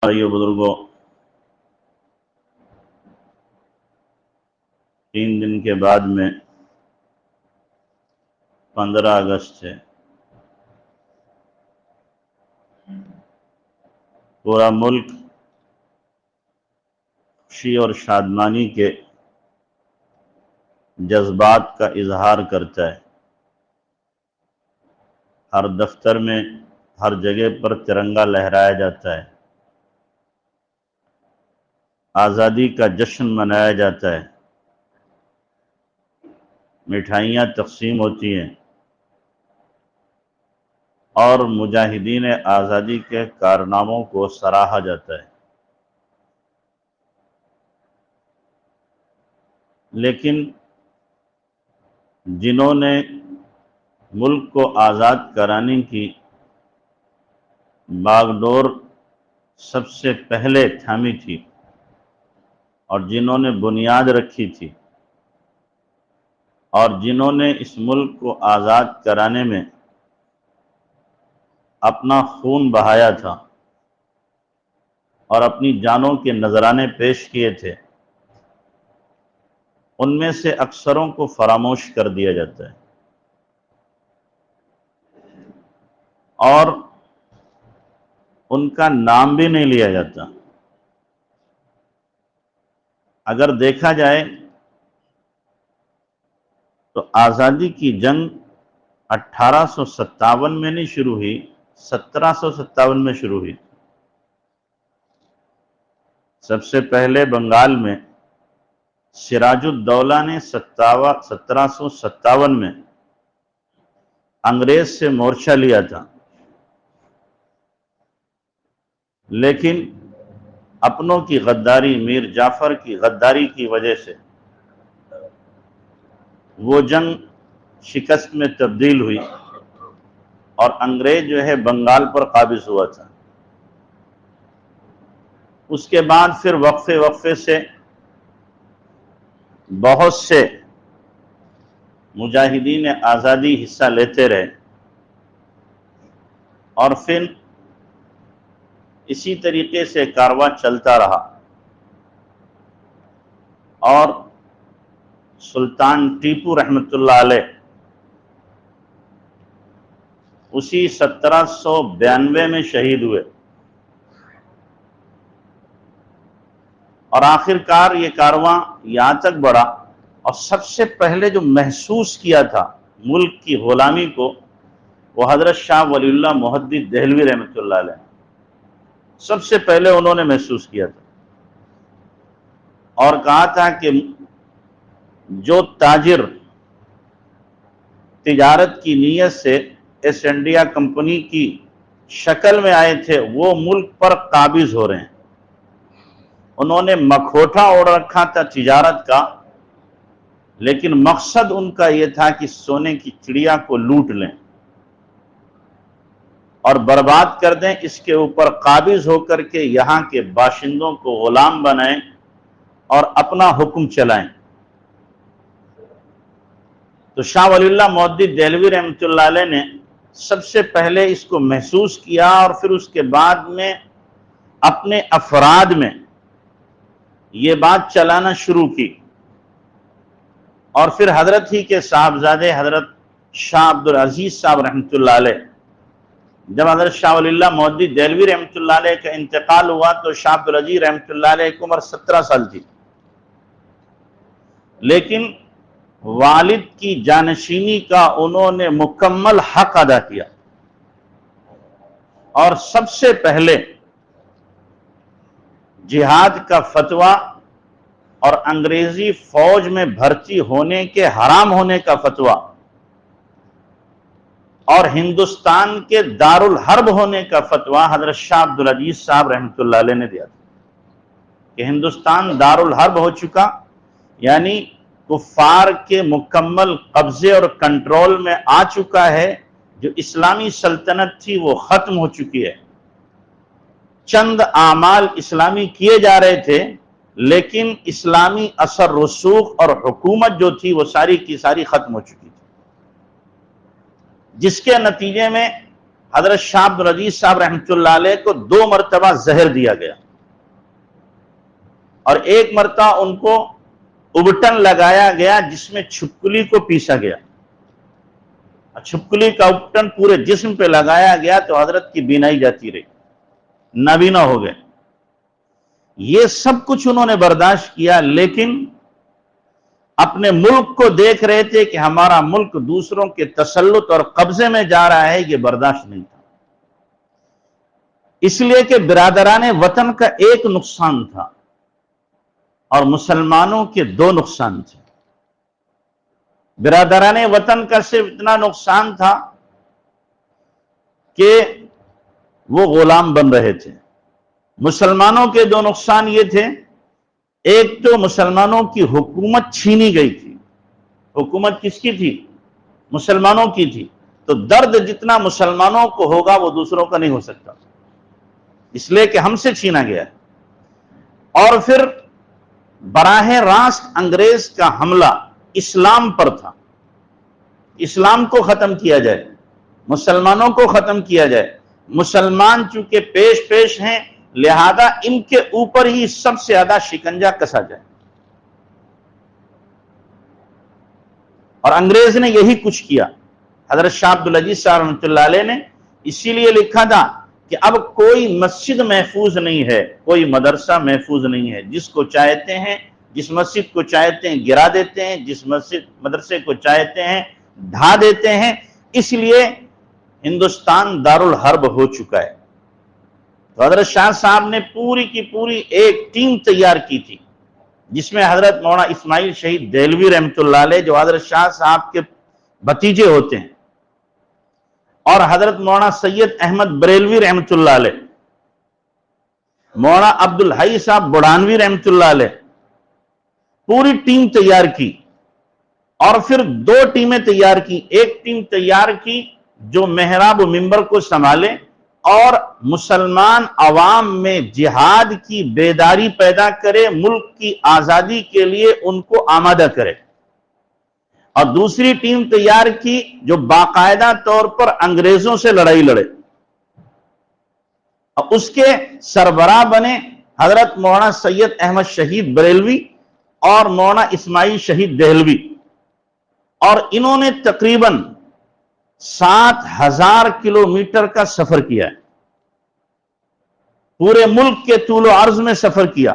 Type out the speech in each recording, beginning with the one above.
بھائیو بزرگوں، 3 دن کے بعد میں 15 اگست ہے۔ پورا ملک خوشی اور شادمانی کے جذبات کا اظہار کرتا ہے۔ ہر دفتر میں، ہر جگہ پر ترنگا لہرایا جاتا ہے، آزادی کا جشن منایا جاتا ہے، مٹھائیاں تقسیم ہوتی ہیں اور مجاہدین آزادی کے کارناموں کو سراہا جاتا ہے۔ لیکن جنہوں نے ملک کو آزاد کرانے کی باغ ڈور سب سے پہلے تھامی تھی اور جنہوں نے بنیاد رکھی تھی اور جنہوں نے اس ملک کو آزاد کرانے میں اپنا خون بہایا تھا اور اپنی جانوں کے نذرانے پیش کیے تھے، ان میں سے اکثروں کو فراموش کر دیا جاتا ہے اور ان کا نام بھی نہیں لیا جاتا۔ اگر دیکھا جائے تو آزادی کی جنگ 1857 میں نہیں شروع ہوئی، 1757 میں شروع ہوئی۔ سب سے پہلے بنگال میں سراج الدولہ نے 1757 میں انگریز سے مورچہ لیا تھا، لیکن اپنوں کی غداری، میر جعفر کی غداری کی وجہ سے وہ جنگ شکست میں تبدیل ہوئی اور انگریز جو ہے بنگال پر قابض ہوا تھا۔ اس کے بعد پھر وقفے سے بہت سے مجاہدین آزادی حصہ لیتے رہے اور پھر اسی طریقے سے کارواں چلتا رہا اور سلطان ٹیپو رحمۃ اللہ علیہ اسی 1792 میں شہید ہوئے اور آخر کار یہ کارواں یہاں تک بڑھا اور سب سے پہلے جو محسوس کیا تھا ملک کی غلامی کو وہ حضرت شاہ ولی اللہ محدث دہلوی رحمۃ اللہ علیہ، سب سے پہلے انہوں نے محسوس کیا تھا اور کہا تھا کہ جو تاجر تجارت کی نیت سے ایسٹ انڈیا کمپنی کی شکل میں آئے تھے وہ ملک پر قابض ہو رہے ہیں۔ انہوں نے مکھوٹا اوڑھ رکھا تھا تجارت کا، لیکن مقصد ان کا یہ تھا کہ سونے کی چڑیا کو لوٹ لیں اور برباد کر دیں، اس کے اوپر قابض ہو کر کے یہاں کے باشندوں کو غلام بنائیں اور اپنا حکم چلائیں۔ تو شاہ ولی اللہ محدث دہلوی رحمۃ اللہ علیہ نے سب سے پہلے اس کو محسوس کیا اور پھر اس کے بعد میں اپنے افراد میں یہ بات چلانا شروع کی اور پھر حضرت ہی کے صاحبزادے حضرت شاہ عبدالعزیز صاحب رحمۃ اللہ علیہ، جب حضرت شاہ ولی اللہ محدث دہلوی رحمۃ اللہ علیہ کا انتقال ہوا تو شاہ عبدالعزیز رحمۃ اللہ علیہ کی عمر 17 سال تھی، لیکن والد کی جانشینی کا انہوں نے مکمل حق ادا کیا اور سب سے پہلے جہاد کا فتویٰ اور انگریزی فوج میں بھرتی ہونے کے حرام ہونے کا فتویٰ اور ہندوستان کے دارالحرب ہونے کا فتویٰ حضرت شاہ عبدالعزیز صاحب رحمۃ اللہ علیہ نے دیا تھا کہ ہندوستان دارالحرب ہو چکا، یعنی کفار کے مکمل قبضے اور کنٹرول میں آ چکا ہے، جو اسلامی سلطنت تھی وہ ختم ہو چکی ہے، چند اعمال اسلامی کیے جا رہے تھے لیکن اسلامی اثر رسوخ اور حکومت جو تھی وہ ساری کی ساری ختم ہو چکی تھی، جس کے نتیجے میں حضرت شاہ عبدالعزیز صاحب رحمۃ اللہ علیہ کو 2 مرتبہ زہر دیا گیا، اور ایک مرتبہ ان کو ابٹن لگایا گیا جس میں چھپکلی کو پیسا گیا، چھپکلی کا ابٹن پورے جسم پہ لگایا گیا تو حضرت کی بینائی جاتی رہی، نابینا ہو گئے۔ یہ سب کچھ انہوں نے برداشت کیا، لیکن اپنے ملک کو دیکھ رہے تھے کہ ہمارا ملک دوسروں کے تسلط اور قبضے میں جا رہا ہے، یہ برداشت نہیں تھا۔ اس لیے کہ برادران وطن کا ایک نقصان تھا اور مسلمانوں کے 2 نقصان تھے۔ برادران وطن کا صرف اتنا نقصان تھا کہ وہ غلام بن رہے تھے، مسلمانوں کے 2 نقصان یہ تھے، ایک تو مسلمانوں کی حکومت چھینی گئی تھی۔ حکومت کس کی تھی؟ مسلمانوں کی تھی، تو درد جتنا مسلمانوں کو ہوگا وہ دوسروں کا نہیں ہو سکتا، اس لیے کہ ہم سے چھینا گیا ہے۔ اور پھر براہ راست انگریز کا حملہ اسلام پر تھا، اسلام کو ختم کیا جائے، مسلمانوں کو ختم کیا جائے۔ مسلمان چونکہ پیش ہیں، لہذا ان کے اوپر ہی سب سے زیادہ شکنجہ کسا جائے، اور انگریز نے یہی کچھ کیا۔ حضرت شاہ عبدالعزیز صاحب رحمۃ اللہ علیہ نے اسی لیے لکھا تھا کہ اب کوئی مسجد محفوظ نہیں ہے، کوئی مدرسہ محفوظ نہیں ہے، جس کو چاہتے ہیں، جس مسجد کو چاہتے ہیں گرا دیتے ہیں، جس مدرسے کو چاہتے ہیں ڈھا دیتے ہیں۔ اس لیے ہندوستان دارالحرب ہو چکا ہے۔ تو حضرت شاہ صاحب نے پوری کی پوری ایک ٹیم تیار کی تھی، جس میں حضرت مولانا اسماعیل شہید دہلوی رحمۃ اللہ علیہ جو حضرت شاہ صاحب کے بھتیجے ہوتے ہیں، اور حضرت مولانا سید احمد بریلوی رحمۃ اللہ علیہ، مولانا عبدالحی صاحب بڑھانوی رحمۃ اللہ علیہ، پوری ٹیم تیار کی۔ اور پھر 2 ٹیمیں تیار کی، ایک ٹیم تیار کی جو محراب و منبر کو سنبھالے اور مسلمان عوام میں جہاد کی بیداری پیدا کرے، ملک کی آزادی کے لیے ان کو آمادہ کرے، اور دوسری ٹیم تیار کی جو باقاعدہ طور پر انگریزوں سے لڑائی لڑے، اور اس کے سربراہ بنے حضرت مولانا سید احمد شہید بریلوی اور مولانا اسماعیل شہید دہلوی۔ اور انہوں نے تقریباً 7000 کلومیٹر کا سفر کیا ہے، پورے ملک کے طول و عرض میں سفر کیا،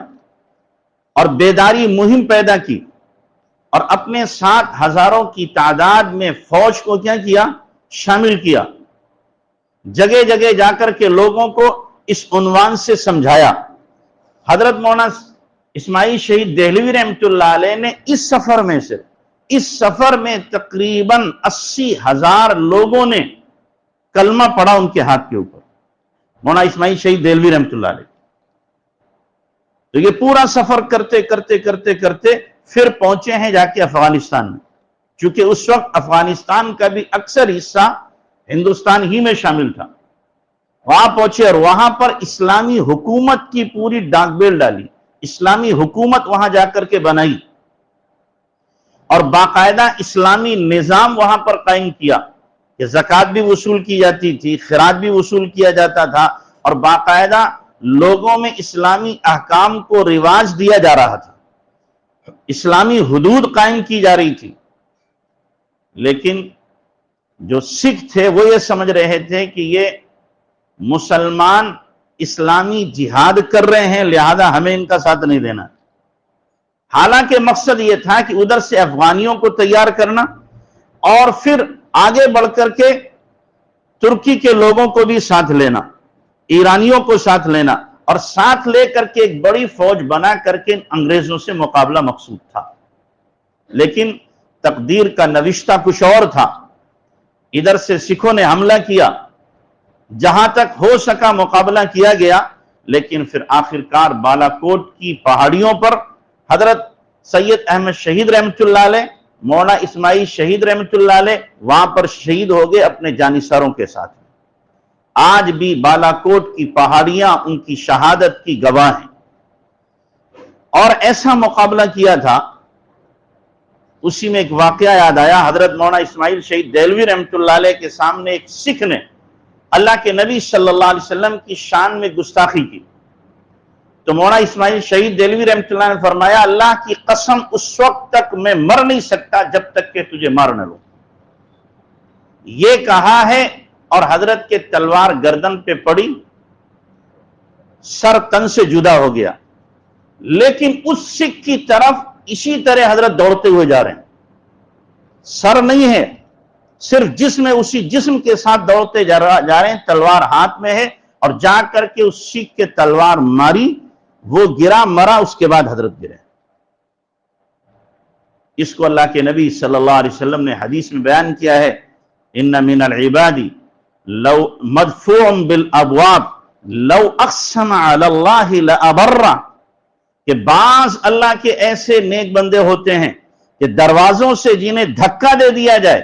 اور بیداری مہم پیدا کی، اور اپنے 7000 کی تعداد میں فوج کو کیا شامل کیا، جگہ جگہ جا کر کے لوگوں کو اس عنوان سے سمجھایا۔ حضرت مولانا اسماعیل شہید دہلوی رحمۃ اللہ علیہ نے اس سفر میں تقریباً 80,000 لوگوں نے کلمہ پڑھا ان کے ہاتھ کے اوپر، مولانا اسماعیل شہید دہلوی رحمۃ اللہ علیہ۔ تو یہ پورا سفر کرتے کرتے کرتے کرتے پھر پہنچے ہیں جا کے افغانستان میں، چونکہ اس وقت افغانستان کا بھی اکثر حصہ ہندوستان ہی میں شامل تھا۔ وہاں پہنچے اور وہاں پر اسلامی حکومت کی پوری ڈاک بیل ڈالی، اسلامی حکومت وہاں جا کر کے بنائی، اور باقاعدہ اسلامی نظام وہاں پر قائم کیا کہ زکوٰۃ بھی وصول کی جاتی تھی، خراج بھی وصول کیا جاتا تھا، اور باقاعدہ لوگوں میں اسلامی احکام کو رواج دیا جا رہا تھا، اسلامی حدود قائم کی جا رہی تھی۔ لیکن جو سکھ تھے وہ یہ سمجھ رہے تھے کہ یہ مسلمان اسلامی جہاد کر رہے ہیں، لہذا ہمیں ان کا ساتھ نہیں دینا۔ حالانکہ مقصد یہ تھا کہ ادھر سے افغانیوں کو تیار کرنا، اور پھر آگے بڑھ کر کے ترکی کے لوگوں کو بھی ساتھ لینا، ایرانیوں کو ساتھ لینا، اور ساتھ لے کر کے ایک بڑی فوج بنا کر کے انگریزوں سے مقابلہ مقصود تھا۔ لیکن تقدیر کا نوشتہ کچھ اور تھا۔ ادھر سے سکھوں نے حملہ کیا، جہاں تک ہو سکا مقابلہ کیا گیا، لیکن پھر آخرکار بالا کوٹ کی پہاڑیوں پر حضرت سید احمد شہید رحمۃ اللہ علیہ، مولانا اسماعیل شہید رحمۃ اللہ علیہ وہاں پر شہید ہو گئے اپنے جانثاروں کے ساتھ۔ آج بھی بالا کوٹ کی پہاڑیاں ان کی شہادت کی گواہ ہیں۔ اور ایسا مقابلہ کیا تھا، اسی میں ایک واقعہ یاد آیا۔ حضرت مولانا اسماعیل شہید دہلوی رحمۃ اللہ علیہ کے سامنے ایک سکھ نے اللہ کے نبی صلی اللہ علیہ وسلم کی شان میں گستاخی کی، تو مولانا اسماعیل شہید دہلوی رحمۃ اللہ نے فرمایا اللہ کی قسم اس وقت تک میں مر نہیں سکتا جب تک کہ تجھے مار نہ لوں، یہ کہا ہے، اور حضرت کے تلوار گردن پہ پڑی، سر تن سے جدا ہو گیا، لیکن اس سکھ کی طرف اسی طرح حضرت دوڑتے ہوئے جا رہے ہیں، سر نہیں ہے، صرف جسم ہے، اسی جسم کے ساتھ دوڑتے جا رہے ہیں، تلوار ہاتھ میں ہے، اور جا کر کے اس سکھ کے تلوار ماری، وہ گرا، مرا، اس کے بعد حضرت گرے۔ اس کو اللہ کے نبی صلی اللہ علیہ وسلم نے حدیث میں بیان کیا ہے، ان من العباد لو مدفوع بالابواب لو اقسم علی اللہ لابر، کہ بعض اللہ کے ایسے نیک بندے ہوتے ہیں کہ دروازوں سے جنہیں دھکا دے دیا جائے،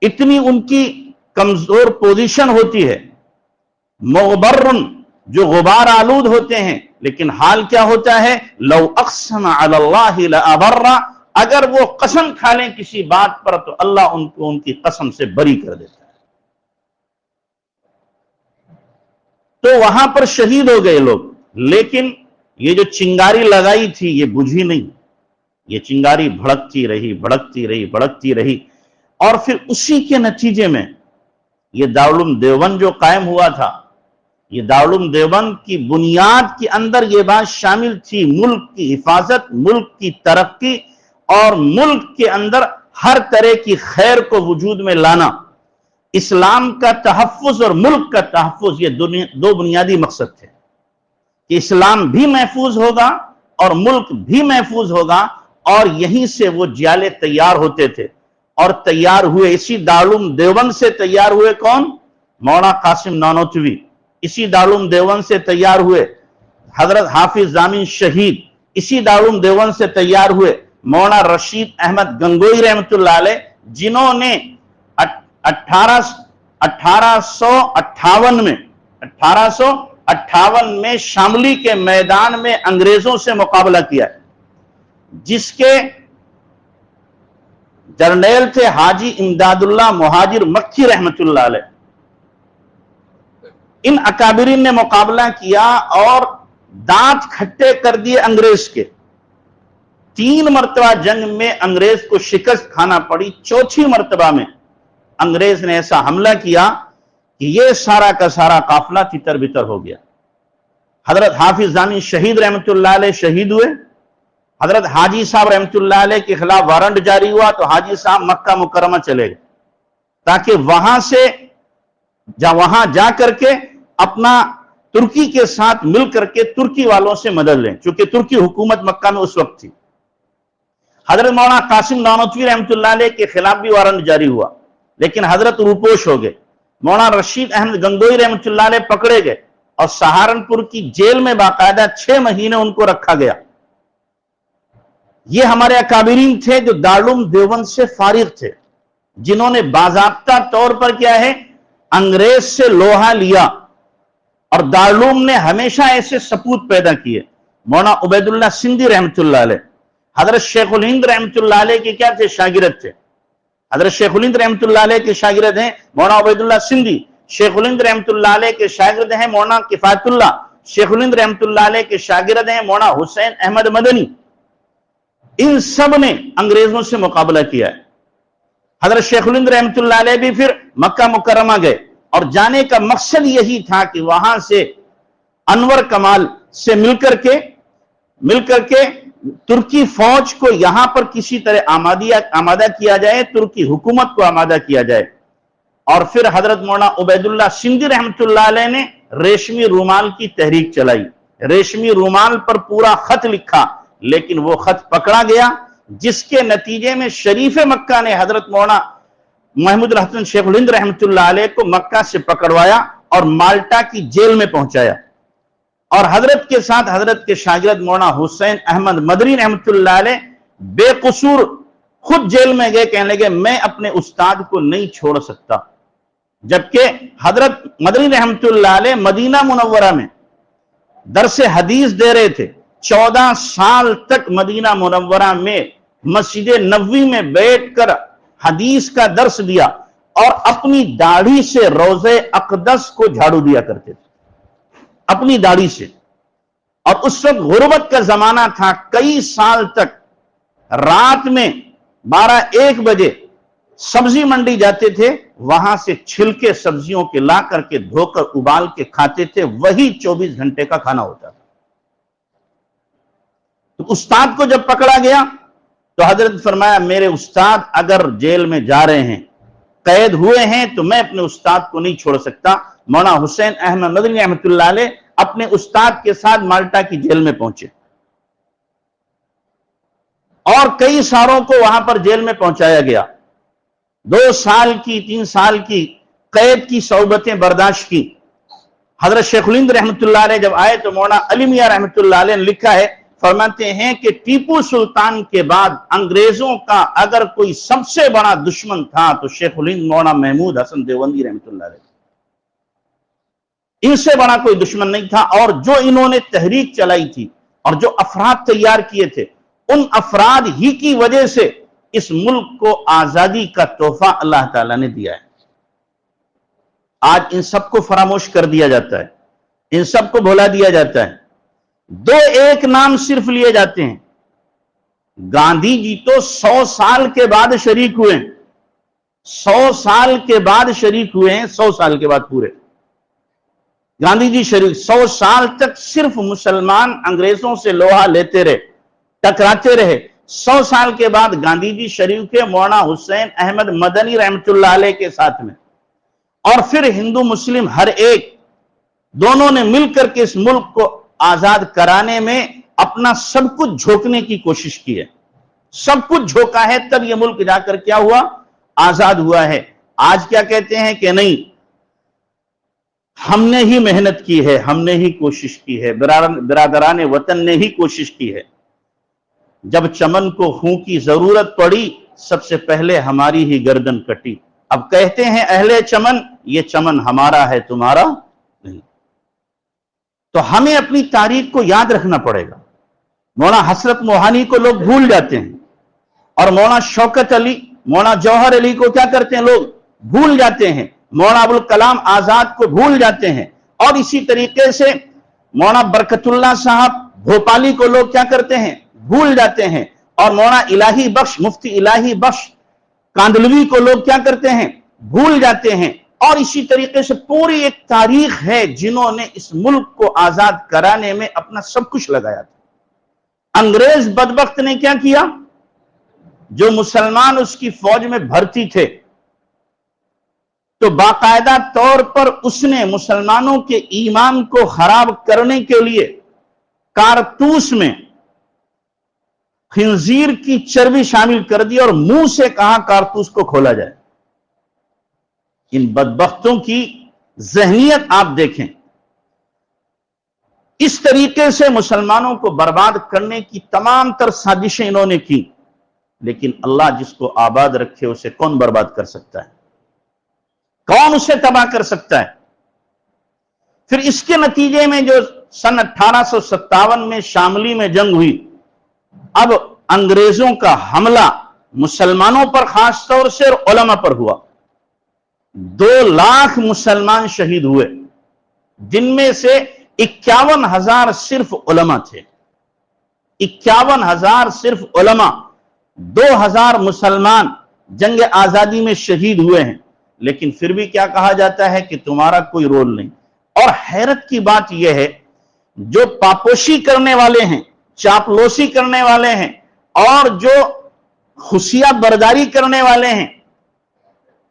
اتنی ان کی کمزور پوزیشن ہوتی ہے، مغبرن، جو غبار آلود ہوتے ہیں، لیکن حال کیا ہوتا ہے، لو اقسم علی اللہ لابر، اگر وہ قسم کھا لیں کسی بات پر تو اللہ ان کو ان کی قسم سے بری کر دیتا ہے۔ تو وہاں پر شہید ہو گئے لوگ، لیکن یہ جو چنگاری لگائی تھی یہ بجھی نہیں، یہ چنگاری بھڑکتی رہی، بھڑکتی رہی، بھڑکتی رہی، اور پھر اسی کے نتیجے میں یہ دارالعلوم دیوبند جو قائم ہوا تھا، یہ دارالعلوم دیوبند کی بنیاد کے اندر یہ بات شامل تھی، ملک کی حفاظت، ملک کی ترقی، اور ملک کے اندر ہر طرح کی خیر کو وجود میں لانا، اسلام کا تحفظ اور ملک کا تحفظ، یہ دو بنیادی مقصد تھے کہ اسلام بھی محفوظ ہوگا اور ملک بھی محفوظ ہوگا، اور یہیں سے وہ جیالے تیار ہوتے تھے، اور تیار ہوئے اسی دارالعلوم دیوبند سے تیار ہوئے کون؟ مولانا قاسم نانوتوی، اسی دارالعلوم دیوبند سے تیار ہوئے حضرت حافظ ضامن شہید، اسی دارالعلوم دیوبند سے تیار ہوئے مولانا رشید احمد گنگوئی رحمۃ اللہ علیہ، جنہوں نے 1858 میں شاملی کے میدان میں انگریزوں سے مقابلہ کیا ہے، جس کے جرنیل تھے حاجی امداد اللہ مہاجر مکی رحمۃ اللہ علیہ۔ ان اکابرین نے مقابلہ کیا اور دانت کھٹے کر دیے انگریز کے، 3 مرتبہ جنگ میں انگریز کو شکست کھانا پڑی، 4تھی مرتبہ میں انگریز نے ایسا حملہ کیا کہ یہ سارا کا سارا قافلہ تتر بتر ہو گیا۔ حضرت حافظ ضامن شہید رحمۃ اللہ علیہ شہید ہوئے، حضرت حاجی صاحب رحمۃ اللہ علیہ کے خلاف وارنٹ جاری ہوا تو حاجی صاحب مکہ مکرمہ چلے گئے، تاکہ وہاں جا کر کے اپنا ترکی کے ساتھ مل کر کے ترکی والوں سے مدد لیں، چونکہ ترکی حکومت مکہ میں اس وقت تھی۔ حضرت مولانا قاسم نانوتوی رحمۃ اللہ علیہ کے خلاف بھی وارنٹ جاری ہوا، لیکن حضرت روپوش ہو گئے۔ مولانا رشید احمد گنگوئی رحمۃ اللہ علیہ پکڑے گئے اور سہارنپور کی جیل میں باقاعدہ 6 مہینے ان کو رکھا گیا۔ یہ ہمارے اکابرین تھے جو دارالعلوم دیوبند سے فارغ تھے، جنہوں نے باضابطہ طور پر کیا ہے، انگریز سے لوہا لیا، اور دارالعلوم نے ہمیشہ ایسے سپوت پیدا کیے۔ مولانا عبید اللہ سندھی رحمۃ اللہ علیہ حضرت شیخ الہند رحمۃ اللہ علیہ کے کیا تھے؟ شاگرد تھے۔ حضرت شیخ الہند رحمۃ اللہ علیہ کے شاگرد ہیں مولانا عبید اللہ سندھی، شیخ الہند رحمۃ اللہ علیہ کے شاگرد ہیں مولانا کفایت اللہ، شیخ الہند رحمۃ اللہ علیہ کے شاگرد ہیں مولانا حسین احمد مدنی۔ ان سب نے انگریزوں سے مقابلہ کیا ہے۔ حضرت شیخ الہند رحمۃ اللہ علیہ بھی پھر مکہ مکرمہ گئے، اور جانے کا مقصد یہی تھا کہ وہاں سے انور کمال سے مل کر کے ترکی فوج کو یہاں پر کسی طرح آمادہ کیا جائے، ترکی حکومت کو آمادہ کیا جائے۔ اور پھر حضرت مولانا عبید اللہ سندھی رحمۃ اللہ علیہ نے ریشمی رومال کی تحریک چلائی، ریشمی رومال پر پورا خط لکھا، لیکن وہ خط پکڑا گیا، جس کے نتیجے میں شریف مکہ نے حضرت مولانا محمود الحسن شیخ الہند رحمۃ اللہ علیہ کو مکہ سے پکڑوایا اور مالٹا کی جیل میں پہنچایا، اور حضرت کے ساتھ حضرت کے شاگرد مولانا حسین احمد مدنی رحمۃ اللہ علیہ بے قصور خود جیل میں گئے، کہنے لگے میں اپنے استاد کو نہیں چھوڑ سکتا، جبکہ حضرت مدنی رحمۃ اللہ علیہ مدینہ منورہ میں درس حدیث دے رہے تھے، 14 سال تک مدینہ منورہ میں مسجد نبوی میں بیٹھ کر حدیث کا درس دیا، اور اپنی داڑھی سے روزے اقدس کو جھاڑو دیا کرتے تھے، اپنی داڑھی سے۔ اور اس وقت غربت کا زمانہ تھا، کئی سال تک رات میں 12-1 بجے سبزی منڈی جاتے تھے، وہاں سے چھلکے سبزیوں کے لا کر کے دھو کر ابال کے کھاتے تھے، وہی 24 گھنٹے کا کھانا ہوتا تھا۔ تو استاد کو جب پکڑا گیا تو حضرت فرمایا میرے استاد اگر جیل میں جا رہے ہیں، قید ہوئے ہیں، تو میں اپنے استاد کو نہیں چھوڑ سکتا۔ مولانا حسین احمد مدنی رحمۃ اللہ علیہ اپنے استاد کے ساتھ مالٹا کی جیل میں پہنچے اور کئی سالوں کو وہاں پر جیل میں پہنچایا گیا۔ 2 سال کی 3 سال کی قید کی صعوبتیں برداشت کی۔ حضرت شیخ الہند رحمۃ اللہ علیہ جب آئے تو مولانا علی میاں رحمۃ اللہ علیہ نے لکھا ہے، فرماتے ہیں کہ ٹیپو سلطان کے بعد انگریزوں کا اگر کوئی سب سے بڑا دشمن تھا تو شیخ الہند مولانا محمود حسن دیوبندی رحمۃ اللہ علیہ، ان سے بڑا کوئی دشمن نہیں تھا۔ اور جو انہوں نے تحریک چلائی تھی اور جو افراد تیار کیے تھے، ان افراد ہی کی وجہ سے اس ملک کو آزادی کا تحفہ اللہ تعالیٰ نے دیا ہے۔ آج ان سب کو فراموش کر دیا جاتا ہے، ان سب کو بھولا دیا جاتا ہے۔ 2-1 نام صرف لیے جاتے ہیں۔ گاندھی جی تو 100 سال کے بعد شریک ہوئے ہیں، 100 سال کے بعد شریک ہوئے ہیں، 100 سال کے بعد پورے گاندھی جی شریک۔ 100 سال تک صرف مسلمان انگریزوں سے لوہا لیتے رہے، ٹکراتے رہے۔ 100 سال کے بعد گاندھی جی شریک ہے مولانا حسین احمد مدنی رحمۃ اللہ علیہ کے ساتھ میں، اور پھر ہندو مسلم ہر ایک دونوں نے مل کر کے اس ملک کو آزاد کرانے میں اپنا سب کچھ جھونکنے کی کوشش کی ہے، سب کچھ جھونکا ہے، تب یہ ملک جا کر کیا ہوا؟ آزاد ہوا ہے۔ آج کیا کہتے ہیں کہ نہیں، ہم نے ہی محنت کی ہے، ہم نے ہی کوشش کی ہے، برادران وطن نے ہی کوشش کی ہے۔ جب چمن کو خوں کی ضرورت پڑی، سب سے پہلے ہماری ہی گردن کٹی۔ اب کہتے ہیں اہل چمن، یہ چمن ہمارا ہے، تمہارا نہیں۔ تو ہمیں اپنی تاریخ کو یاد رکھنا پڑے گا۔ مولانا حسرت موہانی کو لوگ بھول جاتے ہیں، اور مولانا شوکت علی، مولانا جوہر علی کو کیا کرتے ہیں لوگ؟ بھول جاتے ہیں۔ مولانا ابوالکلام آزاد کو بھول جاتے ہیں، اور اسی طریقے سے مولانا برکت اللہ صاحب بھوپالی کو لوگ کیا کرتے ہیں؟ بھول جاتے ہیں، اور مولانا الہی بخش، مفتی الہی بخش کاندلوی کو لوگ کیا کرتے ہیں؟ بھول جاتے ہیں۔ اور اسی طریقے سے پوری ایک تاریخ ہے جنہوں نے اس ملک کو آزاد کرانے میں اپنا سب کچھ لگایا تھا۔ انگریز بدبخت نے کیا کیا؟ جو مسلمان اس کی فوج میں بھرتی تھے، تو باقاعدہ طور پر اس نے مسلمانوں کے ایمان کو خراب کرنے کے لیے کارتوس میں خنزیر کی چربی شامل کر دی، اور منہ سے کہا کارتوس کو کھولا جائے۔ ان بدبختوں کی ذہنیت آپ دیکھیں، اس طریقے سے مسلمانوں کو برباد کرنے کی تمام تر سازشیں انہوں نے کی، لیکن اللہ جس کو آباد رکھے اسے کون برباد کر سکتا ہے؟ کون اسے تباہ کر سکتا ہے؟ پھر اس کے نتیجے میں جو سن 1857 میں شاملی میں جنگ ہوئی، اب انگریزوں کا حملہ مسلمانوں پر خاص طور سے اور علماء پر ہوا۔ 2 لاکھ مسلمان شہید ہوئے، جن میں سے 51,000 صرف علماء تھے۔ 51,000 صرف علماء، 2,000 مسلمان جنگ آزادی میں شہید ہوئے ہیں، لیکن پھر بھی کیا کہا جاتا ہے کہ تمہارا کوئی رول نہیں۔ اور حیرت کی بات یہ ہے، جو پاپوشی کرنے والے ہیں، چاپلوسی کرنے والے ہیں، اور جو خفیہ برداری کرنے والے ہیں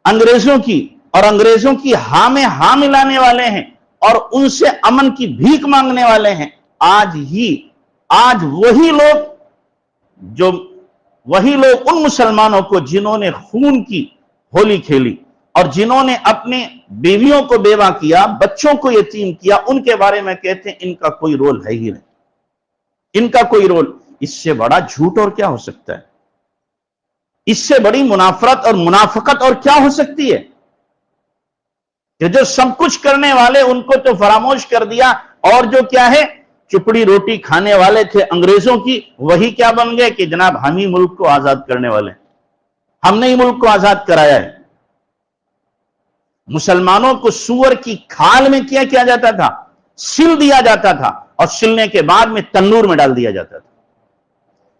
انگریزوں کی، اور انگریزوں کی ہاں میں ہاں ملانے والے ہیں، اور ان سے امن کی بھیک مانگنے والے ہیں، آج وہی لوگ ان مسلمانوں کو جنہوں نے خون کی ہولی کھیلی اور جنہوں نے اپنے بیویوں کو بیوہ کیا، بچوں کو یتیم کیا، ان کے بارے میں کہتے ہیں ان کا کوئی رول ہے ہی نہیں، ان کا کوئی رول۔ اس سے بڑا جھوٹ اور کیا ہو سکتا ہے؟ اس سے بڑی منافرت اور منافقت اور کیا ہو سکتی ہے کہ جو سب کچھ کرنے والے ان کو تو فراموش کر دیا، اور جو کیا ہے چپڑی روٹی کھانے والے تھے انگریزوں کی، وہی کیا بن گئے کہ جناب ہم ہی ملک کو آزاد کرنے والے ہیں، ہم نے ہی ملک کو آزاد کرایا ہے۔ مسلمانوں کو سور کی کھال میں کیا کیا جاتا تھا؟ سل دیا جاتا تھا، اور سلنے کے بعد میں تنور میں ڈال دیا جاتا تھا۔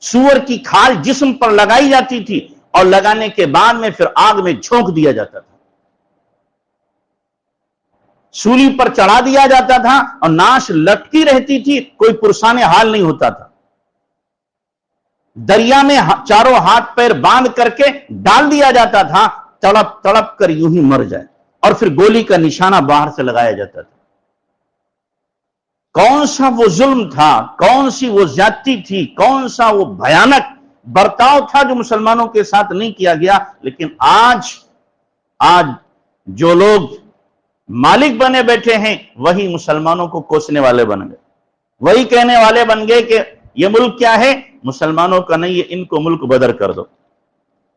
سور کی کھال جسم پر لگائی جاتی تھی، اور لگانے کے بعد میں پھر آگ میں جھونک دیا جاتا تھا، سولی پر چڑھا دیا جاتا تھا، اور ناش لٹکی رہتی تھی، کوئی پرسان حال نہیں ہوتا تھا۔ دریا میں چاروں ہاتھ پیر باندھ کر کے ڈال دیا جاتا تھا، تڑپ تڑپ کر یوں ہی مر جائے، اور پھر گولی کا نشانہ باہر سے لگایا جاتا تھا۔ کون سا وہ ظلم تھا، کون سی وہ زیادتی تھی، کون سا وہ بھیانک برتاؤ تھا جو مسلمانوں کے ساتھ نہیں کیا گیا۔ لیکن آج جو لوگ مالک بنے بیٹھے ہیں، وہی مسلمانوں کو کوسنے والے بن گئے، وہی کہنے والے بن گئے کہ یہ ملک کیا ہے؟ مسلمانوں کا نہیں ہے، ان کو ملک بدر کر دو،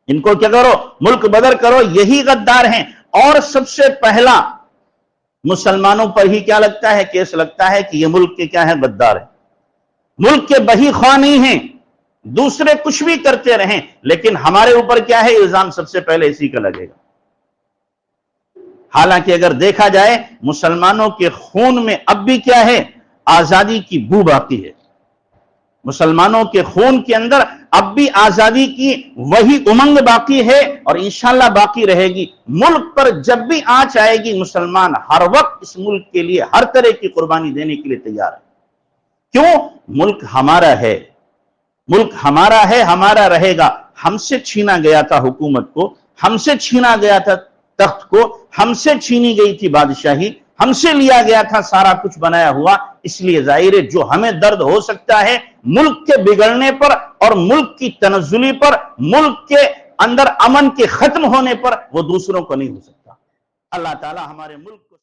ان کو کیا کرو؟ ملک بدر کرو۔ یہی غدار ہیں، اور سب سے پہلا مسلمانوں پر ہی کیا لگتا ہے؟ کیس لگتا ہے کہ یہ ملک کے کیا ہے؟ غدار ہیں، ملک کے بہی خواہ نہیں ہیں، دوسرے کچھ بھی کرتے رہیں، لیکن ہمارے اوپر کیا ہے؟ الزام سب سے پہلے اسی کا لگے گا۔ حالانکہ اگر دیکھا جائے مسلمانوں کے خون میں اب بھی کیا ہے؟ آزادی کی بو باقی ہے۔ مسلمانوں کے خون کے اندر اب بھی آزادی کی وہی امنگ باقی ہے، اور انشاءاللہ باقی رہے گی۔ ملک پر جب بھی آنچ آئے گی، مسلمان ہر وقت اس ملک کے لیے ہر طرح کی قربانی دینے کے لیے تیار ہے۔ کیوں؟ ملک ہمارا ہے، ملک ہمارا ہے، ہمارا رہے گا۔ ہم سے چھینا گیا تھا حکومت کو، ہم سے چھینا گیا تھا تخت کو، ہم سے چھینی گئی تھی بادشاہی، ہم سے لیا گیا تھا سارا کچھ بنایا ہوا۔ اس لیے ظاہر ہے جو ہمیں درد ہو سکتا ہے ملک کے بگڑنے پر، اور ملک کی تنزلی پر، ملک کے اندر امن کے ختم ہونے پر، وہ دوسروں کو نہیں ہو سکتا۔ اللہ تعالی ہمارے ملک کو